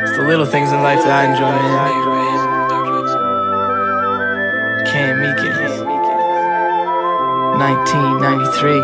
It's the little things in life that I enjoy, man. Can't make it. 1993.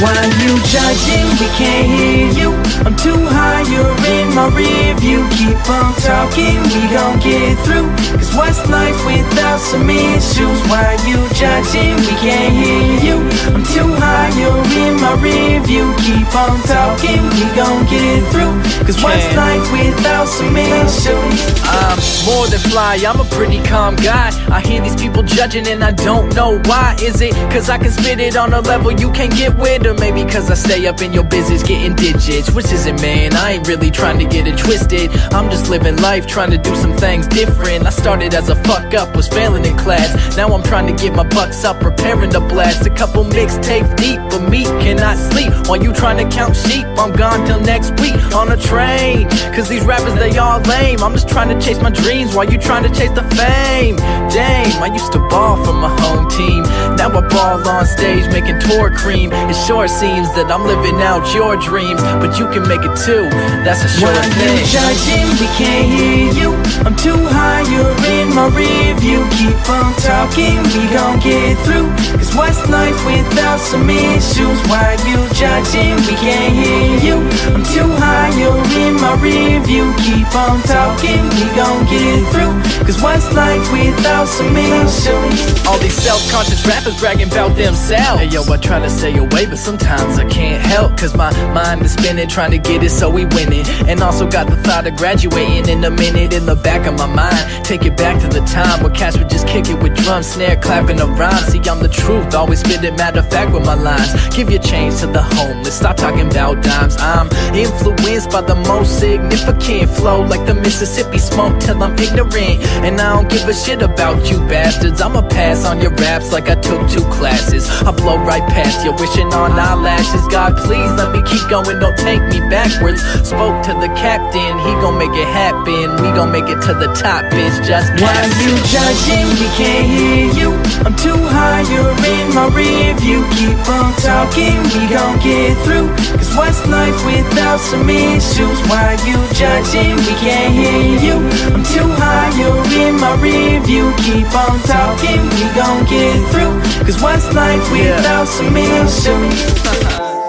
Why you judging? We can't hear you. I'm too high, you're in my rear view. Keep on talking, we gon' get through. Cause what's life without some issues? Why you judging? We can't hear you. I'm too high, you're in my rear view. Keep on talking, we gon' get through. Cause what's life without some issues? I'm more than fly, I'm a pretty calm guy. I hear these people judging and I don't know why. Is it cause I can spit it on a level you can't get with? Or maybe cause I stay up in your business getting digits? Which is it, man? I ain't really trying to get it twisted. I'm just living life, trying to do some things different. I started as a fuck up, was failing in class. Now I'm trying to get my bucks up, preparing to blast a couple mixtapes deep. But me cannot sleep while you trying to count sheep. I'm gone till next week on a train. Cause these rappers, they all lame. I'm just trying to chase my dreams while you trying to chase the fame. Damn, I used to ball for my home team. Now I ball on stage making tour cream. It sure seems that I'm living out your dreams, but you can make it too, that's a sure thing. Why you judging? We can't hear you. I'm too high, you're in my rear view. Keep on talking, we gon' get through. Cause what's life without some issues? Why you judging? We can't hear you. I'm too high, you're in my rear view. Keep on talking, we gon' get through. Cause what's life without some issues? All these self-conscious rappers bragging about themselves. Hey yo, I try to stay away, but sometimes I can't help. Cause my mind is spinning, trying to get it so we win it. And also got the thought of graduating in a minute in the back of my mind. Take it back to the time where cats would just kick it with drums, snare, clapping a rhyme. See, I'm the truth, always spitting matter of fact with my lines. Give your change to the homeless, stop talking about dimes. I'm influenced by the most significant flow, like the Mississippi smoke till I'm ignorant. And I don't give a shit about you bastards. I'ma pass on your raps like I took 2 classes. I blow right past you, wishing on eyelashes. God, please let me keep going, don't take me backwards. Spoke to the captain, he gon' make it happen. We gon' make it to the top, bitch, just why you judging? We can't hear you. I'm too high, you're in my rear view. Keep on talking, we gon' get through. Cause what's life without some issues? Why you judging? We can't hear you. I'm too high, you're in my rear view. Keep on talking, we gon' get through. Cause what's life without some issues?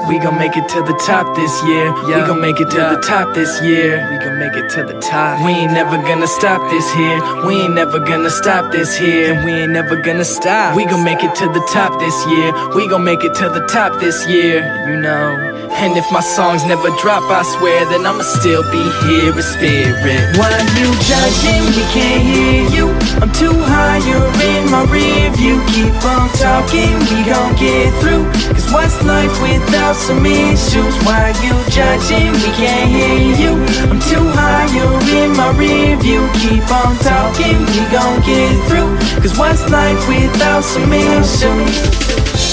We gon' make it to the top this year. We gon' make it to the top this year. We gon' make it to the top. We ain't never gonna stop this here. We ain't never gonna stop this here. And we ain't never gonna stop. We gon' make it to the top this year. We gon' make it to the top this year. You know. And if my songs never drop, I swear that I'ma still be here in spirit. Why you judging? We can't hear you. I'm too high, you're in my rear view. Keep on talking, we gon' get through. Cause what's life without some issues? Why you judging? We can't hear you. I'm too high, you're in my rear view. Keep on talking, we gon' get through. Cause what's life without some issues?